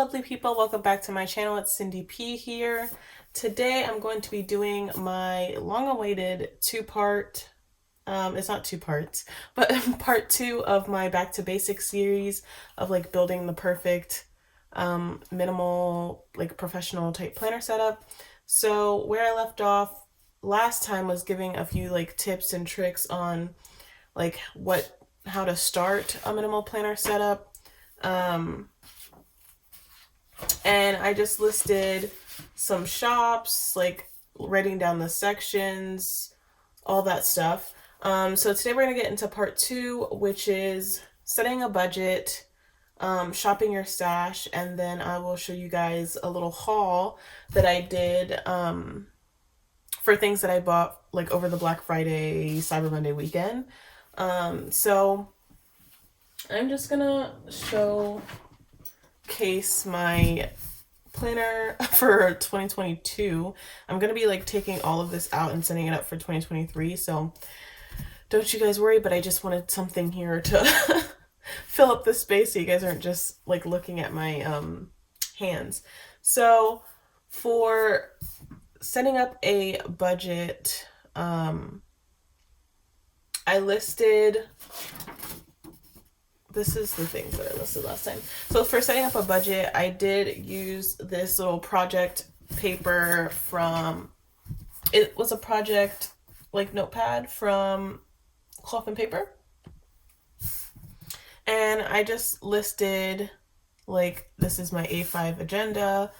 lovely people, welcome back to my channel. It's Cindy P here. Today I'm going to be doing my long-awaited two-part, it's not two parts, but part 2 of my Back to Basics series of like building the perfect minimal like professional type planner setup. So where I left off last time was giving a few like tips and tricks on like how to start a minimal planner setup. And I just listed some shops, like writing down the sections, all that stuff. So today we're going to get into part 2, which is setting a budget, shopping your stash, and then I will show you guys a little haul that I did for things that I bought like over the Black Friday, Cyber Monday weekend. So I'm just going to showcase my planner for 2022. I'm gonna be like taking all of this out and sending it up for 2023, so don't you guys worry, but I just wanted something here to fill up the space so you guys aren't just like looking at my hands. So for setting up a budget, I listed, this is the things that I listed last time. So for setting up a budget, I did use this little project paper from, it was a project like notepad from Cloth and Paper. And I just listed like, this is my A5 agenda,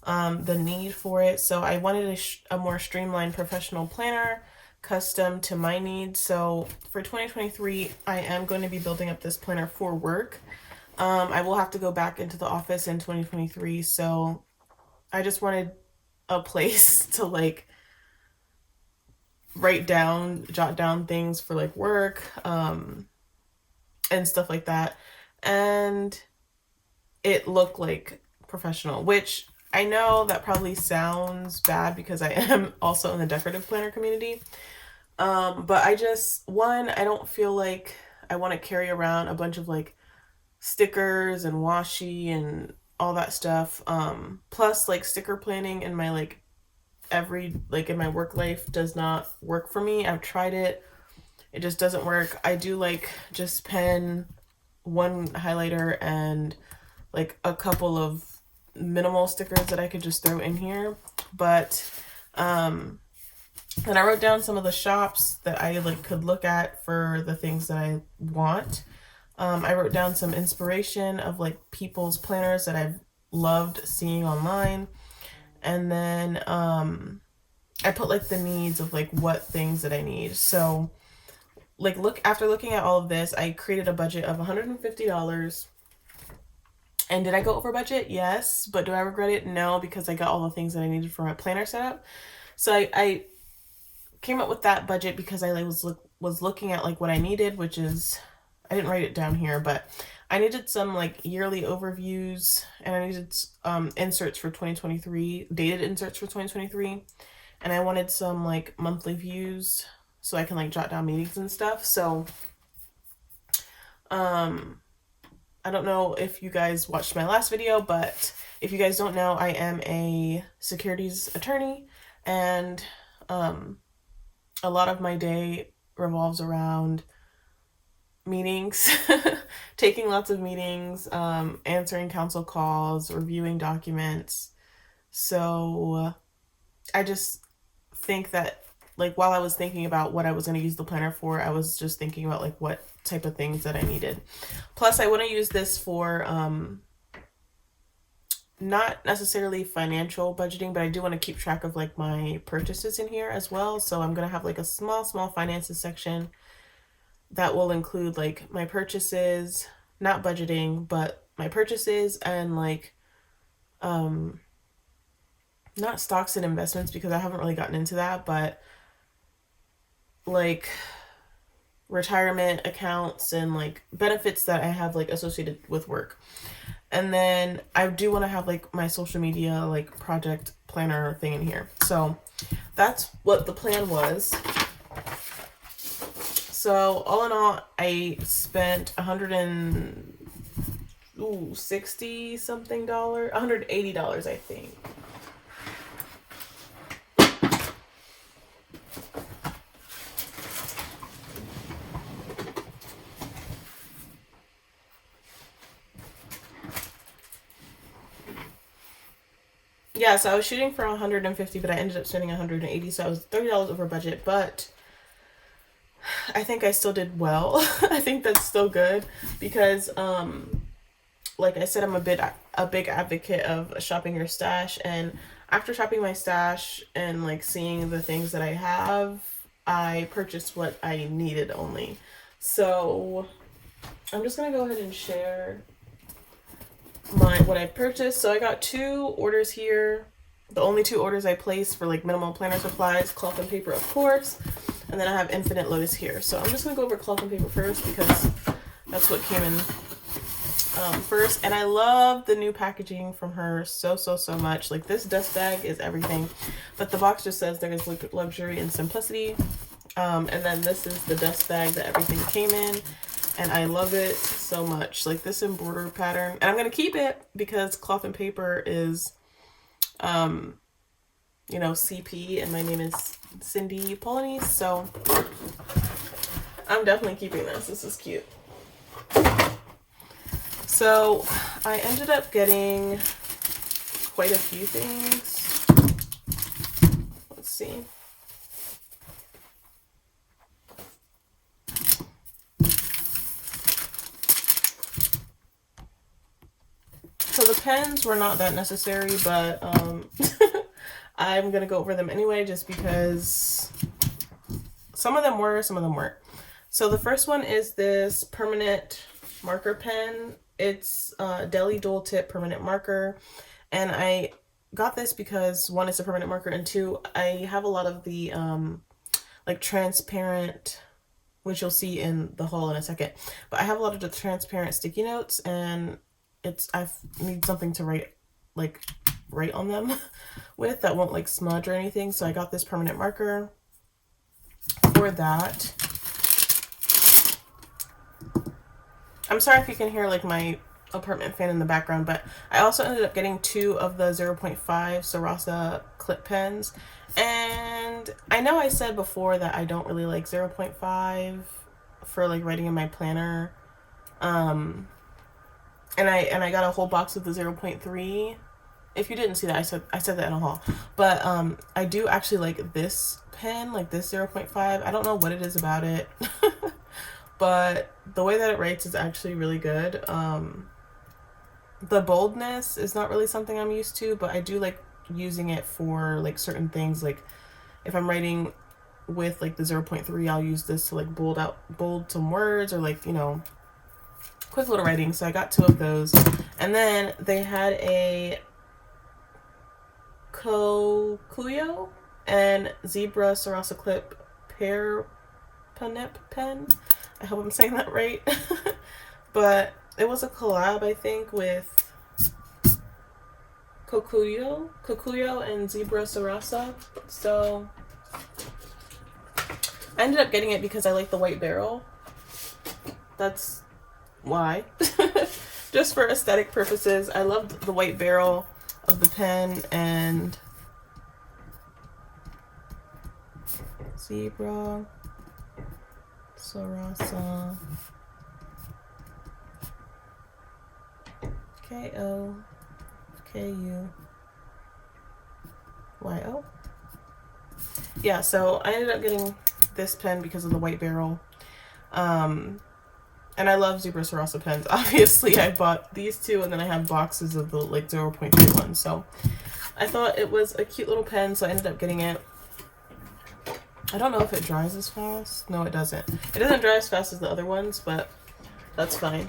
the need for it. So I wanted a more streamlined professional planner custom to my needs. So for 2023, I am going to be building up this planner for work. I will have to go back into the office in 2023, so I just wanted a place to like jot down things for like work, and stuff like that, and it looked like professional, which I know that probably sounds bad because I am also in the decorative planner community. But I don't feel like I want to carry around a bunch of like stickers and washi and all that stuff. Plus like sticker planning in my like in my work life does not work for me. I've tried it. It just doesn't work. I do like just pen, one highlighter, and like a couple of minimal stickers that I could just throw in here. But and I wrote down some of the shops that I like could look at for the things that I want. I wrote down some inspiration of like people's planners that I've loved seeing online. And then I put like the needs of like what things that I need. So like after looking at all of this, I created a budget of $150. And did I go over budget? Yes. But do I regret it? No, because I got all the things that I needed for my planner setup. So I came up with that budget because I was looking at like what I needed, which is, I didn't write it down here, but I needed some like yearly overviews, and I needed inserts for 2023, dated inserts for 2023, and I wanted some like monthly views so I can like jot down meetings and stuff. So I don't know if you guys watched my last video, but if you guys don't know, I am a securities attorney, and a lot of my day revolves around meetings, taking lots of meetings, answering counsel calls, reviewing documents. So I just think that like while I was thinking about what I was going to use the planner for, I was just thinking about like what type of things that I needed. Plus I want to use this for not necessarily financial budgeting, but I do want to keep track of like my purchases in here as well. So I'm going to have like a small finances section that will include like my purchases, not budgeting, but my purchases, and like not stocks and investments because I haven't really gotten into that, but like retirement accounts and like benefits that I have like associated with work. And then I do want to have like my social media like project planner thing in here. So that's what the plan was. So all in all, I spent $60 something, $180, I think. Yeah, so I was shooting for 150, but I ended up spending 180, so I was $30 over budget, but I think I still did well. I think that's still good because like I said, I'm a big advocate of shopping your stash, and after shopping my stash and like seeing the things that I have, I purchased what I needed only. So I'm just gonna go ahead and share what I purchased. So I got 2 orders here. The only 2 orders I placed for like minimal planner supplies, cloth and paper, of course, and then I have Infinite Lotus here. So I'm just gonna go over cloth and paper first because that's what came in first. And I love the new packaging from her so much. Like, this dust bag is everything, but the box just says there is luxury and simplicity. And then this is the dust bag that everything came in, and I love it so much. Like, this embroider pattern, and I'm gonna keep it because cloth and paper is you know, CP, and my name is Cindy Polonese, so I'm definitely keeping this. This is cute. So I ended up getting quite a few things. Let's see. So the pens were not that necessary, but I'm going to go over them anyway just because some of them were, some of them weren't. So the first one is this permanent marker pen. It's a Deli dual tip permanent marker, and I got this because 1, it's a permanent marker, and 2, I have a lot of the like transparent, which you'll see in the haul in a second, but I have a lot of the transparent sticky notes, and I need something to write on them with that won't like smudge or anything. So I got this permanent marker for that. I'm sorry if you can hear like my apartment fan in the background, but I also ended up getting 2 of the 0.5 Sarasa clip pens. And I know I said before that I don't really like 0.5 for like writing in my planner. And I got a whole box of the 0.3. If you didn't see that, I said that in a haul. But I do actually like this pen, like this 0.5. I don't know what it is about it. But the way that it writes is actually really good. The boldness is not really something I'm used to, but I do like using it for like certain things. Like if I'm writing with like the 0.3, I'll use this to like bold some words, or like, you know, quick little writing. So I got 2 of those. And then they had a Kokuyo and Zebra Sarasa Clip Pear Panip pen. I hope I'm saying that right. But it was a collab, I think, with Kokuyo and Zebra Sarasa. So I ended up getting it because I like the white barrel. That's why. Just for aesthetic purposes. I loved the white barrel of the pen, and Zebra Sarasa Kokuyo. Yeah, so I ended up getting this pen because of the white barrel. And I love Zebra Sarasa pens. Obviously, I bought these 2, and then I have boxes of the like 0.3 ones. So I thought it was a cute little pen, so I ended up getting it. I don't know if it dries as fast. No, it doesn't. It doesn't dry as fast as the other ones, but that's fine.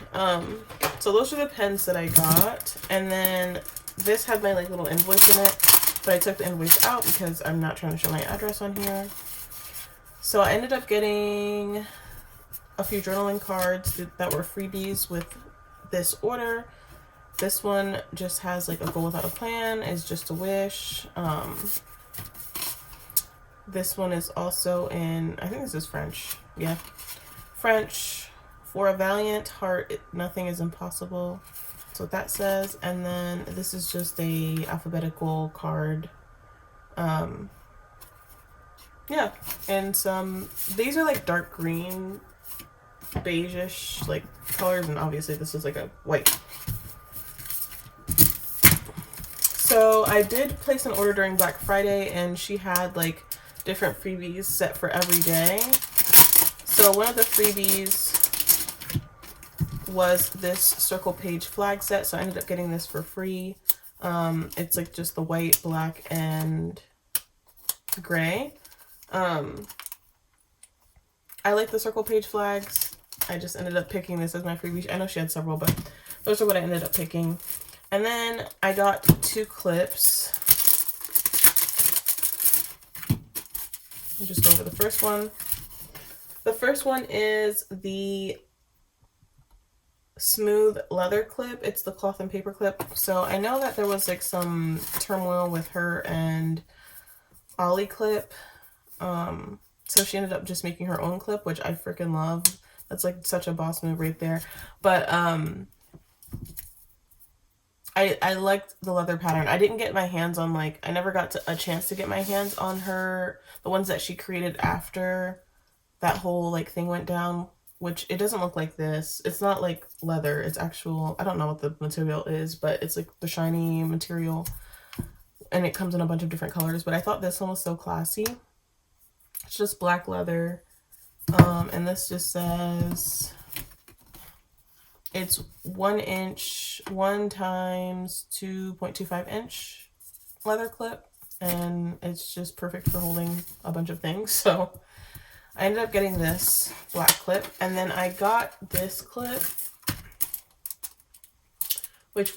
So those are the pens that I got. And then this had my like little invoice in it, but I took the invoice out because I'm not trying to show my address on here. So I ended up getting a few journaling cards that were freebies with this order. This one just has like a goal without a plan, is just a wish. This one is also in, I think this is French. Yeah, French. For a valiant heart, nothing is impossible. That's what that says. And then this is just a alphabetical card. Yeah, and these are like dark green, beige-ish like colors, and obviously this is like a white. So I did place an order during Black Friday, and she had like different freebies set for every day. So one of the freebies was this circle page flag set, so I ended up getting this for free. It's like just the white, black, and gray. I like the circle page flags. I just ended up picking this as my freebie. I know she had several, but those are what I ended up picking. And then I got 2 clips. I'll just go over the first one. The first one is the smooth leather clip. It's the cloth and paper clip. So I know that there was like some turmoil with her and Ollie clip. So she ended up just making her own clip, which I freaking love. That's like such a boss move right there. But I liked the leather pattern. I didn't get my hands on I never got a chance to get my hands on the ones that she created after that whole like thing went down, which it doesn't look like this. It's not like leather. It's actual, I don't know what the material is, but it's like the shiny material, and it comes in a bunch of different colors. But I thought this one was so classy. It's just black leather. And this just says it's 1 inch, 1 times 2.25 inch leather clip. And it's just perfect for holding a bunch of things. So I ended up getting this black clip. And then I got this clip, which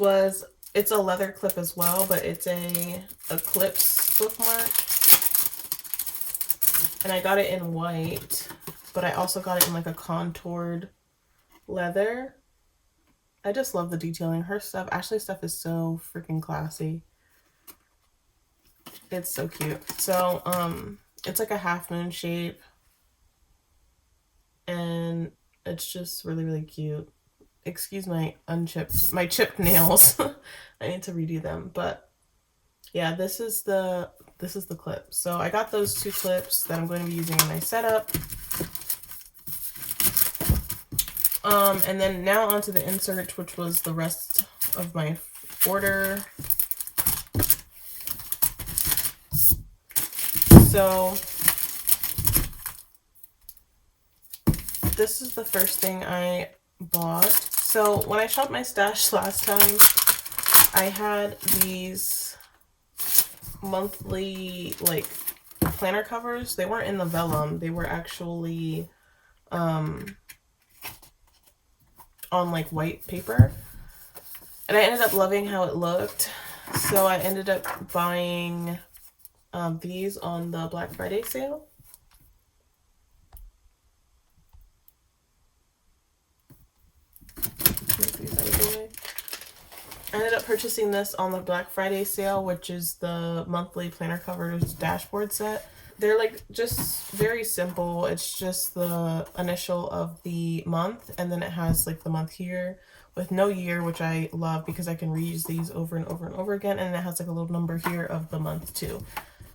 it's a leather clip as well, but it's a Eclipse bookmark. And I got it in white, but I also got it in like a contoured leather. I just love the detailing. Her stuff, Ashley's stuff is so freaking classy. It's so cute. So, it's like a half moon shape, and it's just really, really cute. Excuse my chipped nails. I need to redo them, but yeah, this is the clip. So I got those 2 clips that I'm going to be using in my setup. And then now onto the insert, which was the rest of my order. So this is the first thing I bought. So when I shopped my stash last time, I had these monthly like planner covers. They weren't in the vellum. They were actually on like white paper, and I ended up loving how it looked, so I ended up buying these on the Black Friday sale. I ended up purchasing this on the Black Friday sale, which is the monthly planner covers dashboard set. They're like just very simple. It's just the initial of the month, and then it has like the month here with no year, which I love because I can reuse these over and over and over again. And it has like a little number here of the month too.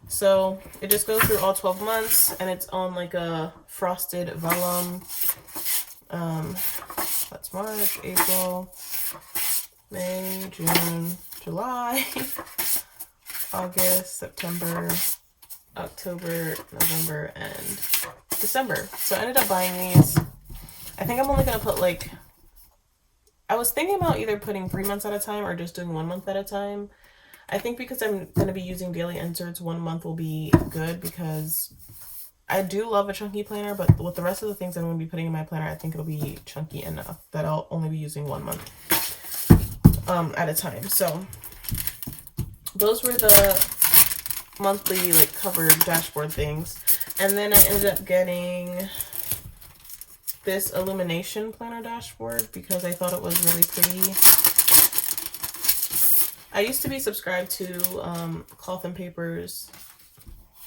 So it just goes through all 12 months, and it's on like a frosted vellum. That's March, April, May, June, July, August, September, October, November, and December. So I ended up buying these. I think I'm only going to put I was thinking about either putting 3 months at a time or just doing 1 month at a time. I think because I'm going to be using daily inserts, 1 month will be good because I do love a chunky planner, but with the rest of the things I'm going to be putting in my planner, I think it'll be chunky enough that I'll only be using 1 month at a time. So those were the monthly like covered dashboard things. And then I ended up getting this illumination planner dashboard because I thought it was really pretty. I used to be subscribed to Cloth and Paper's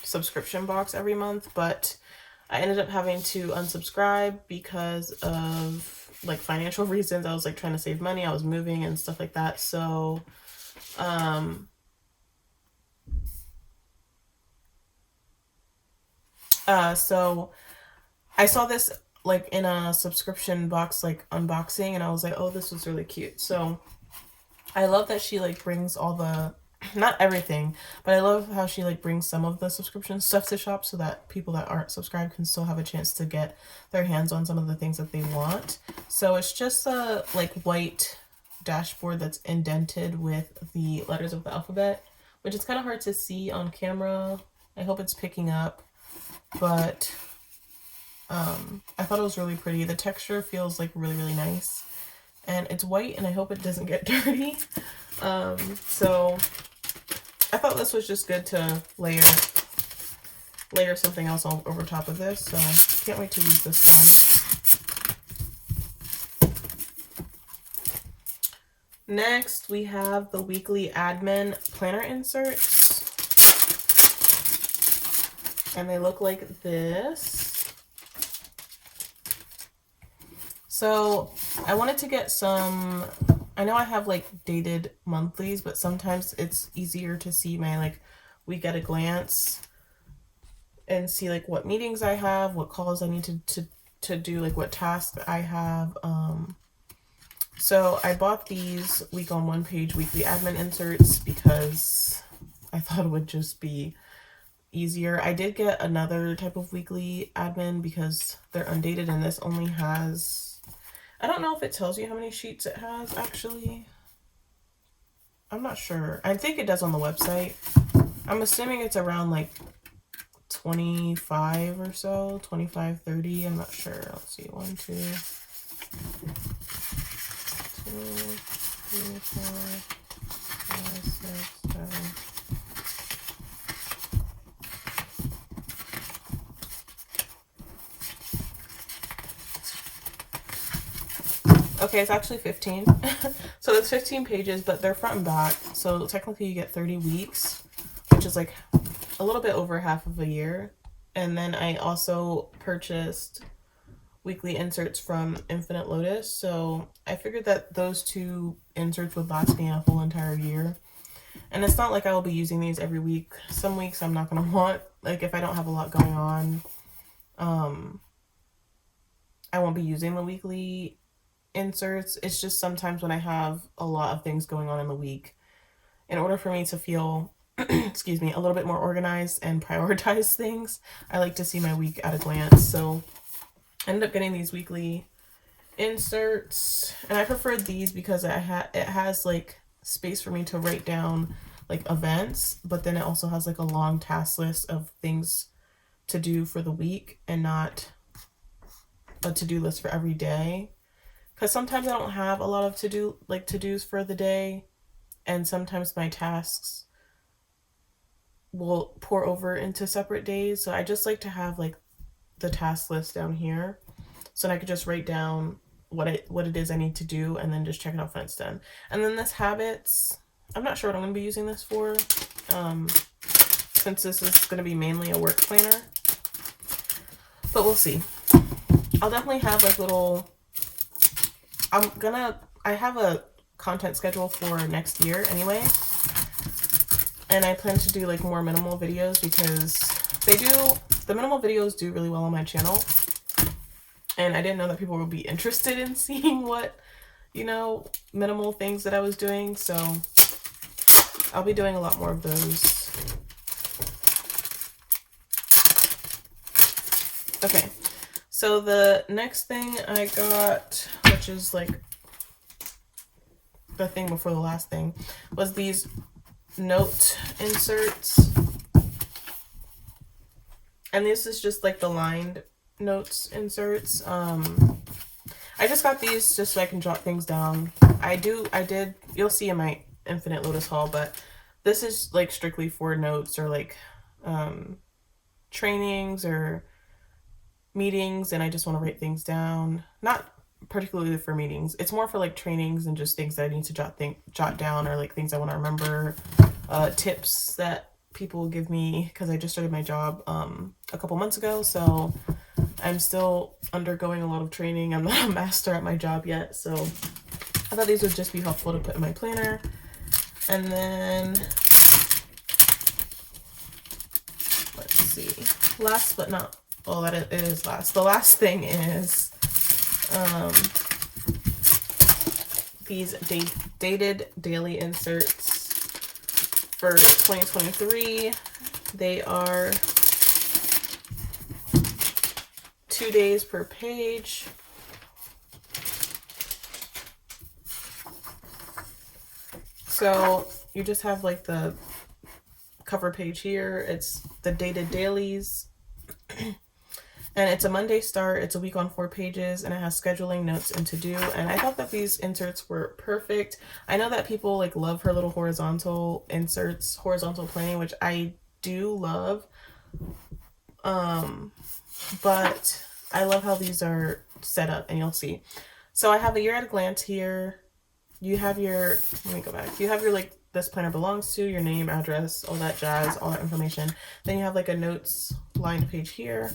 subscription box every month, but I ended up having to unsubscribe because of like financial reasons. I was like trying to save money. I was moving and stuff like that. So so I saw this like in a subscription box like unboxing, and I was like, oh, this was really cute. So I love that she like brings all the, not everything, but I love how she like brings some of the subscription stuff to shop so that people that aren't subscribed can still have a chance to get their hands on some of the things that they want. So it's just a like white dashboard that's indented with the letters of the alphabet, which is kind of hard to see on camera. I hope it's picking up, but I thought it was really pretty. The texture feels like really, really nice. And it's white, and I hope it doesn't get dirty. So I thought this was just good to layer something else over top of this. So can't wait to use this one. Next, we have the weekly admin planner inserts. And they look like this. So I wanted to get some, I know I have like dated monthlies, but sometimes it's easier to see my like week at a glance and see like what meetings I have, what calls I need to do, like what tasks I have. So I bought these week on one page weekly admin inserts because I thought it would just be easier. I did get another type of weekly admin because they're undated, and this only has, I don't know if it tells you how many sheets it has actually. I'm not sure. I think it does on the website. I'm assuming it's around like 25 or so, 25, 30. I'm not sure. Let's see. 1, 2, 3, 4, 5, 6, 7. Okay, it's actually 15. So it's 15 pages, but they're front and back. So technically you get 30 weeks, which is like a little bit over half of a year. And then I also purchased weekly inserts from Infinite Lotus. So I figured that those two inserts would last me a whole entire year. And it's not like I will be using these every week. Some weeks I'm not going to want, like if I don't have a lot going on, I won't be using the weekly inserts. It's just sometimes when I have a lot of things going on in the week, in order for me to feel excuse me, a little bit more organized and prioritize things, I like to see my week at a glance. So I ended up getting these weekly inserts, and I preferred these because it has like space for me to write down like events, but then it also has like a long task list of things to do for the week and not a to-do list for every day. Because sometimes I don't have a lot of to-dos for the day, and sometimes my tasks will pour over into separate days. So I just like to have like the task list down here, so that I could just write down what it is I need to do, and then just check it off when it's done. And then this habits, I'm not sure what I'm going to be using this for, since this is going to be mainly a work planner, but we'll see. I'll definitely have like little, I have a content schedule for next year anyway, and I plan to do like more minimal videos because the minimal videos do really well on my channel, and I didn't know that people would be interested in seeing what, minimal things that I was doing, so I'll be doing a lot more of those. Okay. So the next thing I got, which is like the thing before the last thing, was these note inserts. And this is just like the lined notes inserts. I just got these just so I can jot things down. You'll see in my Infinite Lotus haul, but this is like strictly for notes or like trainings or meetings, and I just want to write things down. Not particularly for meetings. It's more for like trainings and just things that I need to jot down, or like things I want to remember, tips that people give me, because I just started my job a couple months ago, so I'm still undergoing a lot of training. I'm not a master at my job yet, so I thought these would just be helpful to put in my planner. And then, let's see, last but not, well, that it is last. The last thing is these dated daily inserts for 2023. They are 2 days per page. So you just have like the cover page here. It's the dated dailies. And it's a Monday start. It's a week on 4 pages, and it has scheduling, notes, and to do. And I thought that these inserts were perfect. I know that people like love her little horizontal inserts, horizontal planning, which I do love. But I love how these are set up, and you'll see. So I have a year at a glance here. You have your, let me go back. You have your like this planner belongs to, your name, address, all that jazz, all that information. Then you have like a notes lined page here.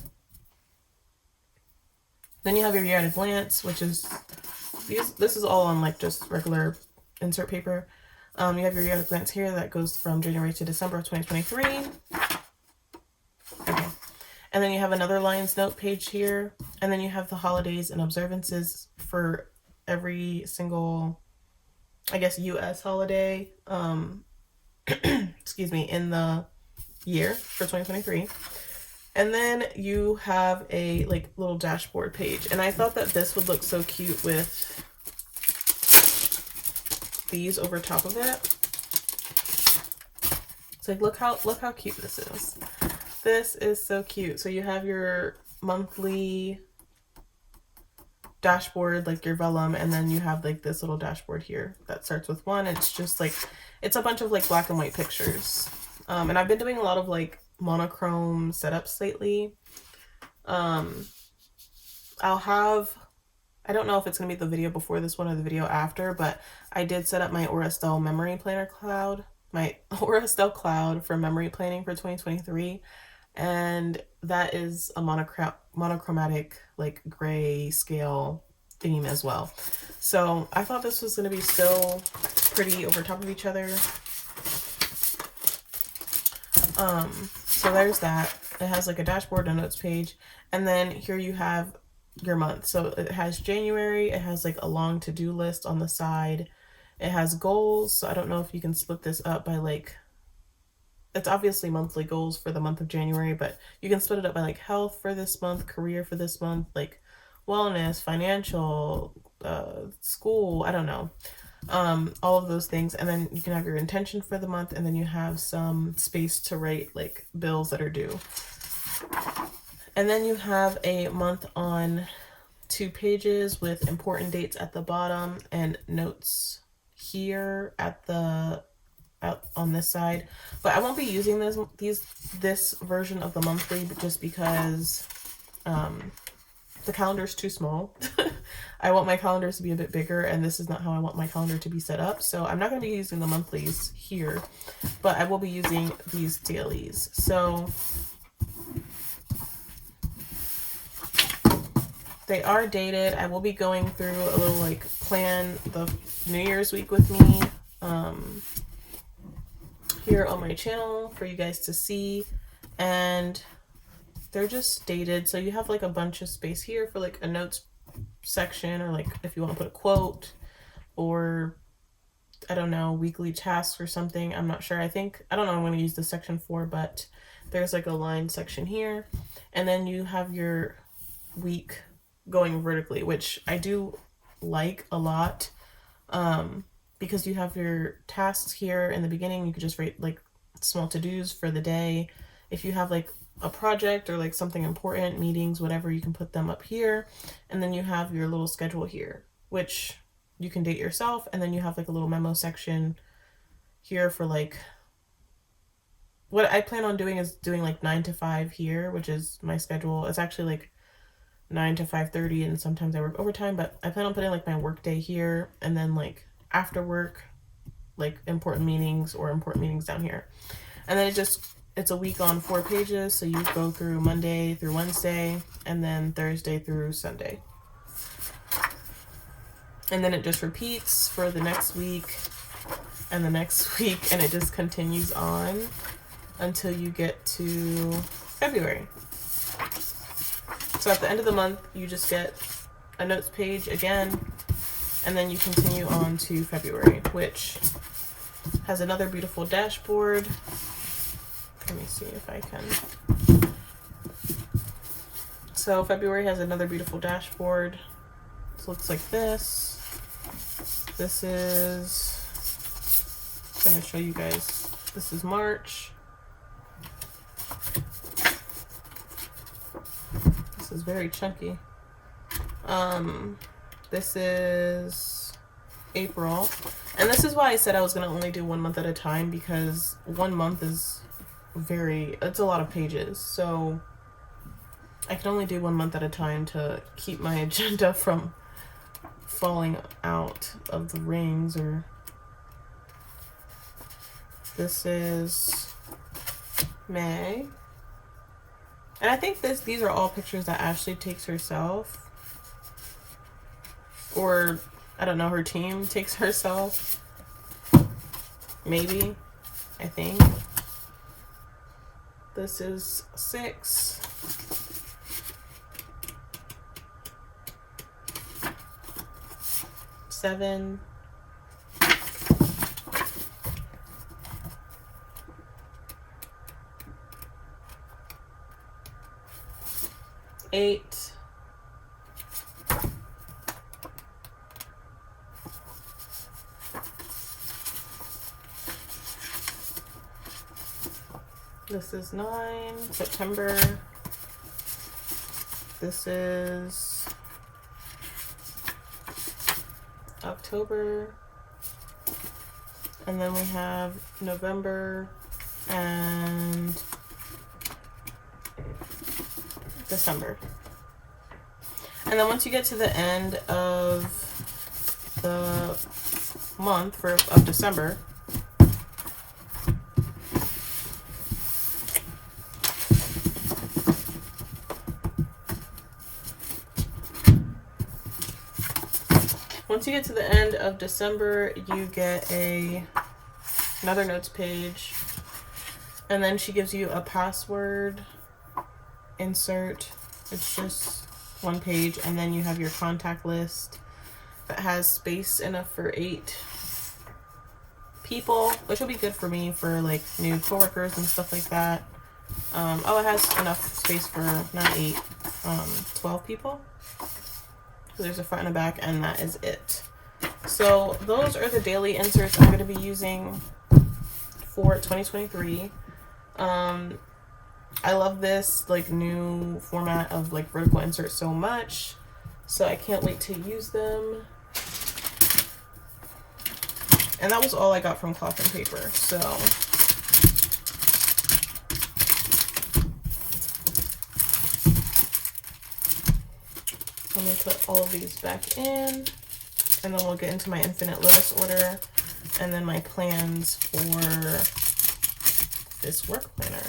Then you have your year at a glance, which is this is all on like just regular insert paper. You have your year at a glance here that goes from January to December of 2023. Okay. And then you have another Lion's Note page here. And then you have the holidays and observances for every single, I guess, US holiday, excuse me, in the year for 2023. And then you have a like little dashboard page. And I thought that this would look so cute with these over top of it. It's like, look how cute this is. This is so cute. So you have your monthly dashboard, like your vellum, and then you have like this little dashboard here that starts with 1. It's just like, it's a bunch of like black and white pictures. And I've been doing a lot of like monochrome setups lately. I'll have, I don't know if it's gonna be the video before this one or the video after, but I did set up my Aura-Estelle memory planner cloud, my Aura-Estelle cloud for memory planning for 2023. And that is a monochromatic, like gray scale theme as well. So I thought this was going to be so pretty over top of each other. So there's that. It has like a dashboard, a notes page, and then here you have your month. So it has January. It has like a long to-do list on the side. It has goals. So I don't know if you can split this up by like, it's obviously monthly goals for the month of January, but you can split it up by like health for this month, career for this month, like wellness, financial, school, I don't know. All of those things. And then you can have your intention for the month, and then you have some space to write like bills that are due. And then you have a month on 2 pages with important dates at the bottom and notes here at the out on this side. But I won't be using this version of the monthly just because the calendar is too small. I want my calendars to be a bit bigger, and this is not how I want my calendar to be set up. So I'm not going to be using the monthlies here, but I will be using these dailies. So they are dated. I will be going through a little like plan the New Year's week with me here on my channel for you guys to see. And they're just dated, so you have like a bunch of space here for like a notes section, or like if you want to put a quote, or I don't know, weekly tasks or something. I'm not sure. I don't know what I'm going to use this section for, but there's like a line section here. And then you have your week going vertically, which I do like a lot, because you have your tasks here in the beginning. You could just write like small to-dos for the day. If you have like a project or like something important, meetings, whatever, you can put them up here. And then you have your little schedule here, which you can date yourself. And then you have like a little memo section here for like, what I plan on doing is doing like 9 to 5 here, which is my schedule. It's actually like 9 to 5:30, and sometimes I work overtime, but I plan on putting like my work day here, and then like after work, like important meetings down here. And then it's a week on 4 pages, so you go through Monday through Wednesday and then Thursday through Sunday. And then it just repeats for the next week and the next week, and it just continues on until you get to February. So at the end of the month, you just get a notes page again, and then you continue on to February, which has another beautiful dashboard. Let me see if I can. So February has another beautiful dashboard. It looks like this. This is, I'm going to show you guys. This is March. This is very chunky. This is April. And this is why I said I was going to only do 1 month at a time, because 1 month is it's a lot of pages. So I can only do 1 month at a time to keep my agenda from falling out of the rings. Or this is May. And I think these are all pictures that Ashley takes herself. Or, I don't know, her team takes herself. Maybe. I think. This is 6. Seven. 8. This is 9, September. This is October. And then we have November and December. And then once you get to the end of the month of December, once you get to the end of December, you get another notes page, and then she gives you a password insert. It's just 1 page, and then you have your contact list that has space enough for 8 people, which will be good for me for like new coworkers and stuff like that. It has enough space for not 8, 12 people. So there's a front and a back, and that is it. So those are the daily inserts I'm going to be using for 2023. I love this like new format of like vertical inserts so much, so I can't wait to use them. And that was all I got from Cloth and Paper. So let me put all of these back in, and then we'll get into my Infinite Lotus order and then my plans for this work planner.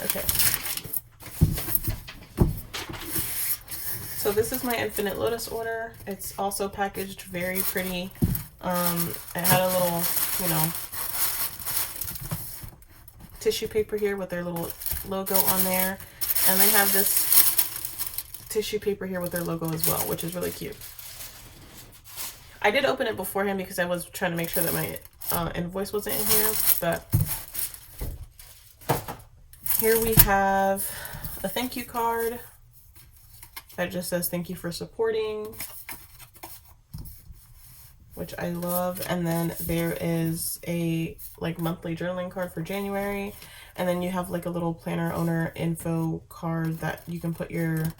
Okay. So this is my Infinite Lotus order. It's also packaged very pretty. It had a little, tissue paper here with their little logo on there. And they have this tissue paper here with their logo as well, which is really cute. I did open it beforehand because I was trying to make sure that my invoice wasn't in here, but here we have a thank you card that just says thank you for supporting, which I love. And then there is a like monthly journaling card for January. And then you have like a little planner owner info card that you can put your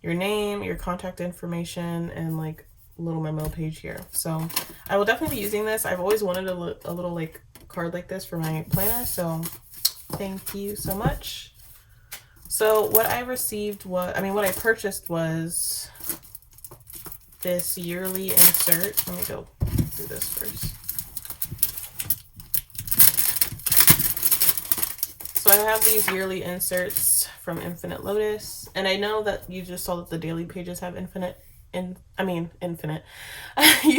name, your contact information, and like a little memo page here. So I will definitely be using this. I've always wanted a little like card like this for my planner. So thank you so much. So what I received what I purchased was this yearly insert. Let me go through this first. So I have these yearly inserts from Infinite Lotus, and I know that you just saw that the daily pages have infinite. You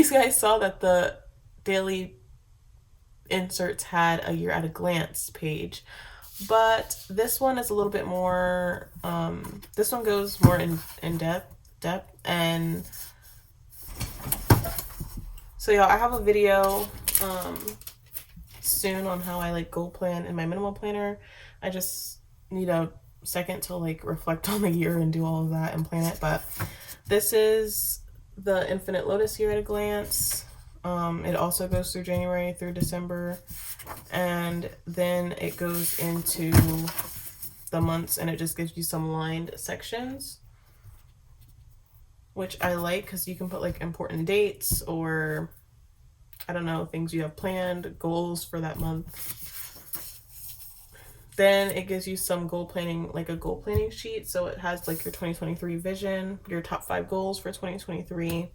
guys saw that the daily inserts had a year at a glance page, but this one is a little bit more. This one goes more in depth, and so yeah, I have a video soon on how I like goal plan in my minimal planner. I just need a second to like reflect on the year and do all of that and plan it. But this is the Infinite Lotus year at a glance. It also goes through January through December, and then it goes into the months, and it just gives you some lined sections, which I like because you can put like important dates or I don't know, things you have planned, goals for that month. Then it gives you some goal planning, like a goal planning sheet. So it has like your 2023 vision, your top 5 goals for 2023.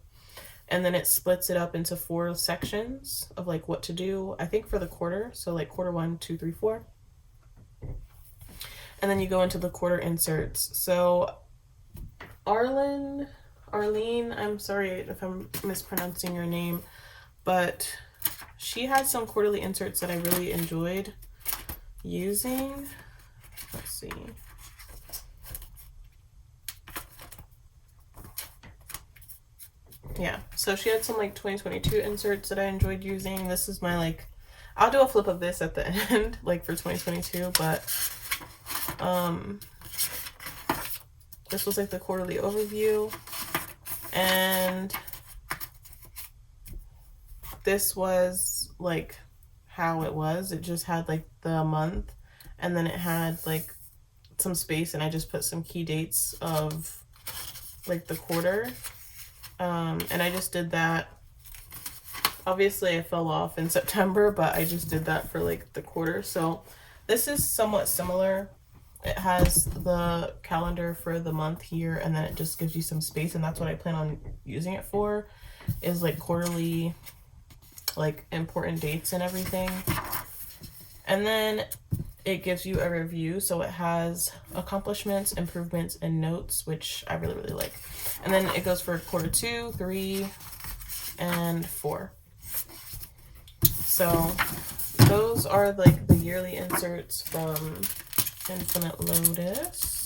And then it splits it up into 4 sections of like what to do, I think for the quarter. So like quarter 1, 2, 3, 4. And then you go into the quarter inserts. So Arlene, I'm sorry if I'm mispronouncing your name, but she had some quarterly inserts that I really enjoyed using. Let's see. Yeah, so she had some like 2022 inserts that I enjoyed using. This is my like, I'll do a flip of this at the end, like for 2022, but this was like the quarterly overview, and this was like how it was. It just had like the month, and then it had like some space, and I just put some key dates of like the quarter. And I just did that. Obviously I fell off in September, but I just did that for like the quarter. So this is somewhat similar. It has the calendar for the month here, and then it just gives you some space, and that's what I plan on using it for, is like quarterly, like important dates and everything. And then it gives you a review, so it has accomplishments, improvements, and notes, which I really, really like. And then it goes for quarter 2, 3, and 4. So those are like the yearly inserts from Infinite Lotus.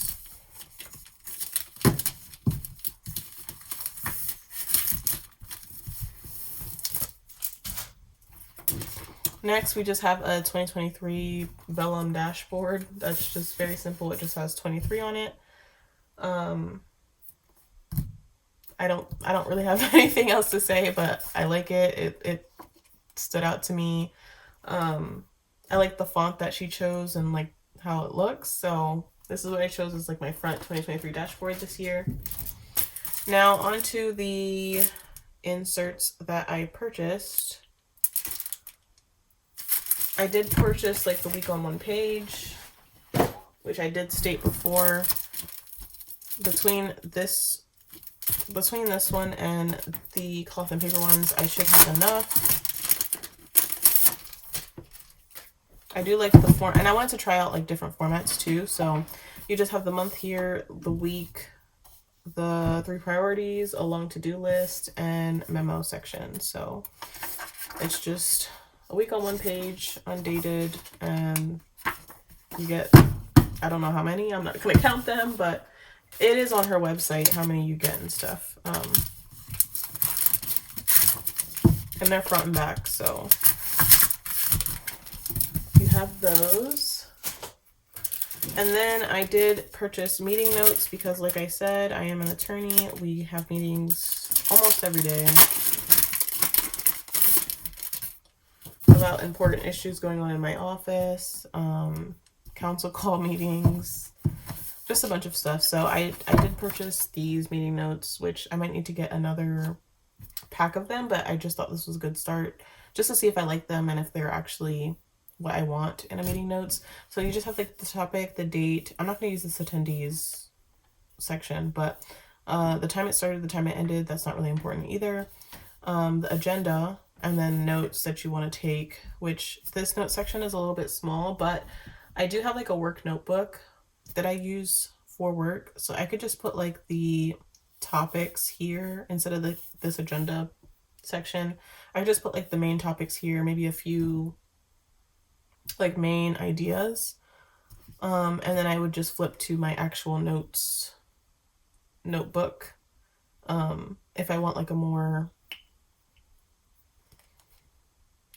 Next, we just have a 2023 vellum dashboard. That's just very simple. It just has 23 on it. I don't really have anything else to say, but I like it. It stood out to me. I like the font that she chose and like how it looks. So this is what I chose as like my front 2023 dashboard this year. Now onto the inserts that I purchased. I did purchase like the week on one page, which I did state before. Between this one and the cloth and paper ones, I should have enough. I do like the form, and I wanted to try out like different formats too. So you just have the month here, the week, the 3 priorities, a long to-do list, and memo section. So it's just a week on one page, undated, and you get, I don't know how many, I'm not gonna count them, but it is on her website how many you get and stuff. And they're front and back, so you have those. And then I did purchase meeting notes because, like I said, I am an attorney. We have meetings almost every day about important issues going on in my office, council call meetings, just a bunch of stuff. So I did purchase these meeting notes, which I might need to get another pack of them, but I just thought this was a good start just to see if I like them and if they're actually what I want in a meeting notes. So you just have like the topic, the date. I'm not going to use this attendees section, but the time it started, the time it ended, that's not really important either. The agenda, and then notes that you want to take, which this note section is a little bit small, but I do have like a work notebook that I use for work, so I could just put like the topics here instead of this agenda section. I just put like the main topics here, maybe a few like main ideas, and then I would just flip to my actual notes notebook if I want like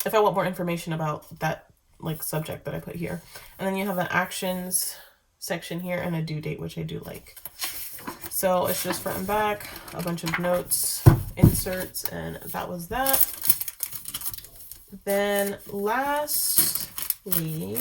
if I want more information about that like subject that I put here. And then you have an actions section here and a due date, which I do like. So it's just front and back, a bunch of notes, inserts, and that was that. Then lastly,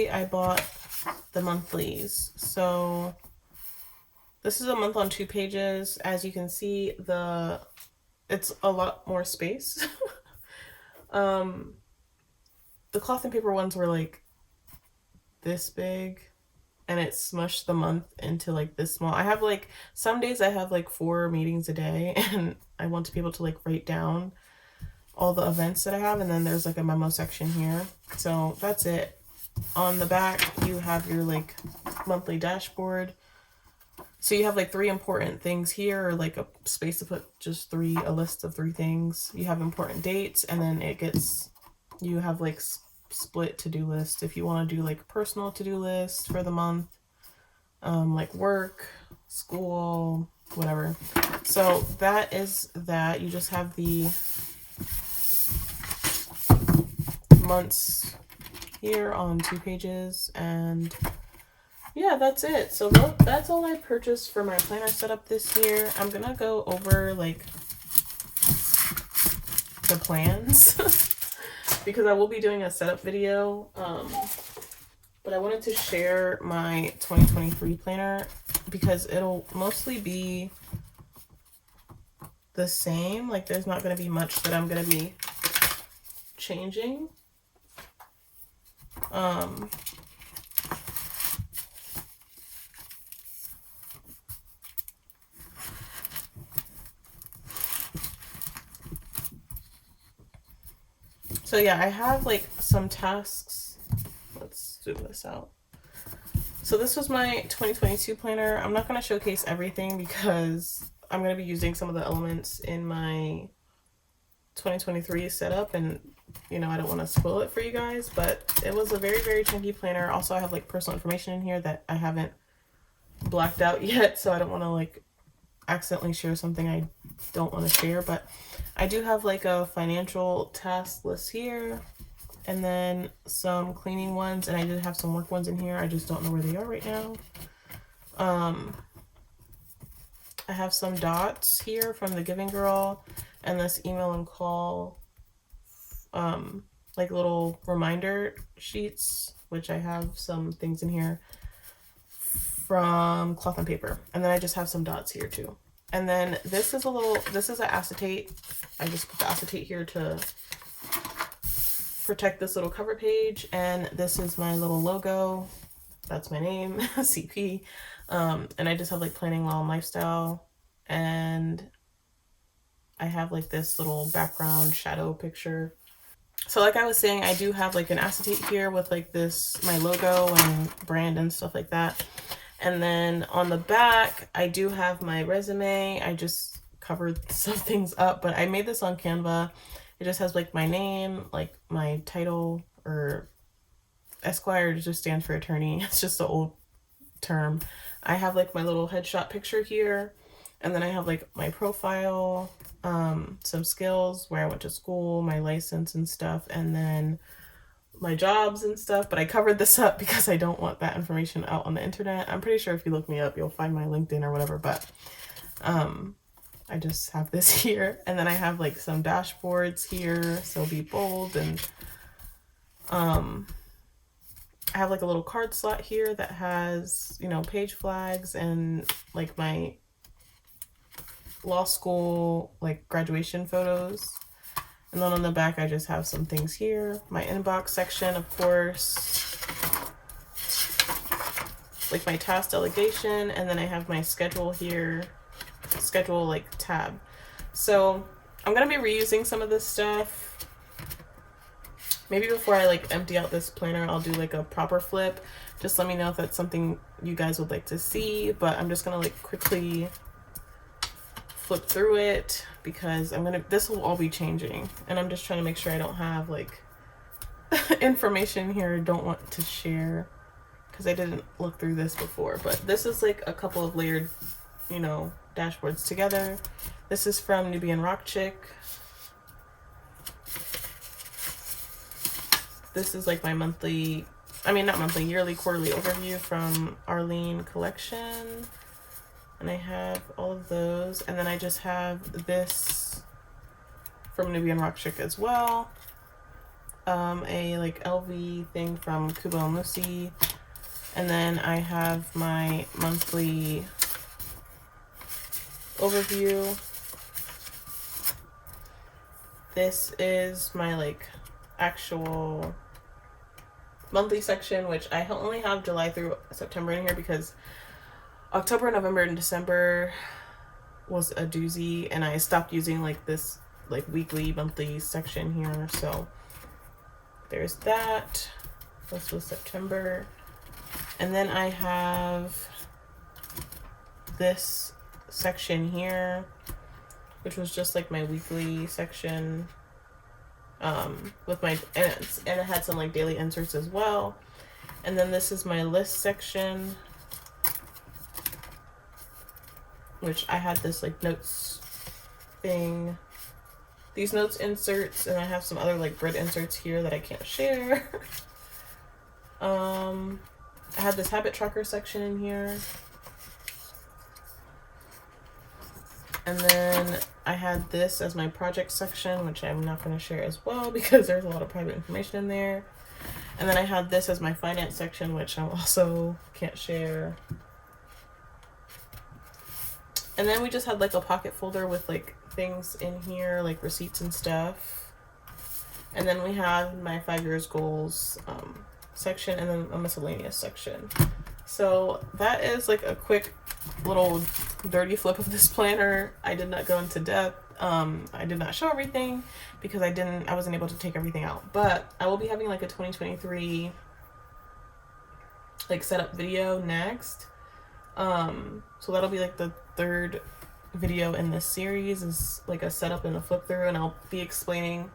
I bought the monthlies. So this is a month on 2 pages. As you can see, it's a lot more space. The cloth and paper ones were like this big, and it smushed the month into like this small. I have like some days I have like 4 meetings a day, and I want to be able to like write down all the events that I have, and then there's like a memo section here. So that's it. On the back you have your like monthly dashboard. So you have like 3 important things here, or like a space to put just a list of 3 things. You have important dates, and then you have like split to-do list if you want to do like personal to-do list for the month, like work, school, whatever. So that is that. You just have the months here on 2 pages, and yeah, that's it. So that's all I purchased for my planner setup this year. I'm gonna go over like the plans because I will be doing a setup video, but I wanted to share my 2023 planner because it'll mostly be the same. Like there's not going to be much that I'm going to be changing. So yeah, I have like some tasks. Let's zoom this out. So this was my 2022 planner. I'm not going to showcase everything because I'm going to be using some of the elements in my 2023 setup, and you know, I don't want to spoil it for you guys, but it was a very, very chunky planner. Also, I have like personal information in here that I haven't blacked out yet, so I don't want to like accidentally share something I don't want to share. But I do have like a financial task list here, and then some cleaning ones, and I did have some work ones in here. I just don't know where they are right now. I have some dots here from the Giving Girl, and this email and call, like little reminder sheets, which I have some things in here from Cloth and Paper. And then I just have some dots here too. And then this is an acetate. I just put the acetate here to protect this little cover page. And this is my little logo. That's my name, CP. And I just have like planning law and lifestyle. And I have like this little background shadow picture. So like I was saying, I do have like an acetate here with like my logo and brand and stuff like that. And then on the back, I do have my resume. I just covered some things up, but I made this on Canva. It just has like my name, like my title, or Esquire just stands for attorney. It's just an old term. I have like my little headshot picture here. And then I have like my profile, some skills, where I went to school, my license and stuff, and then my jobs and stuff. But I covered this up because I don't want that information out on the internet. I'm pretty sure if you look me up, you'll find my LinkedIn or whatever. But I just have this here. And then I have like some dashboards here, so be bold. And I have like a little card slot here that has, you know, page flags and like my law school like graduation photos. And then on the back, I just have some things here. My inbox section, of course, like my task delegation, and then I have my schedule here, schedule like tab. So I'm gonna be reusing some of this stuff. Maybe before I like empty out this planner, I'll do like a proper flip. Just let me know if that's something you guys would like to see, but I'm just gonna like quickly flip through it because this will all be changing, and I'm just trying to make sure I don't have like information here I don't want to share because I didn't look through this before. But this is like a couple of layered, you know, dashboards together. This is from Nubian Rock Chick. This is like my monthly, I mean not monthly, yearly, quarterly overview from Arlene Collection. And I have all of those. And then I just have this from Nubian Rock Chick as well. A like LV thing from Kubo Musi. And then I have my monthly overview. This is my like actual monthly section, which I only have July through September in here because October, November, and December was a doozy, and I stopped using like this like weekly, monthly section here. So there's that. This was September. And then I have this section here, which was just like my weekly section, with my, and it had some like daily inserts as well. And then this is my list section, which I had this like notes thing, these notes inserts, and I have some other like grid inserts here that I can't share. I had this habit tracker section in here. And then I had this as my project section, which I'm not going to share as well because there's a lot of private information in there. And then I had this as my finance section, which I also can't share. And then we just had like a pocket folder with like things in here, like receipts and stuff. And then we have my 5 years goals section, and then a miscellaneous section. So that is like a quick little dirty flip of this planner. I did not go into depth. I did not show everything because I wasn't able to take everything out, but I will be having like a 2023 like setup video next. So that'll be like the third video in this series, is like a setup and a flip through, and I'll be explaining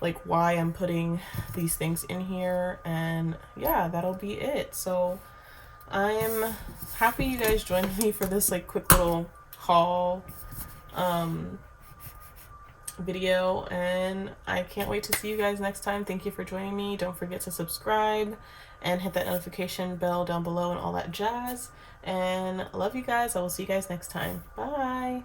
like why I'm putting these things in here, and yeah, that'll be it. So I'm happy you guys joined me for this like quick little haul video, and I can't wait to see you guys next time. Thank you for joining me. Don't forget to subscribe and hit that notification bell down below and all that jazz, and I love you guys. I will see you guys next time. Bye.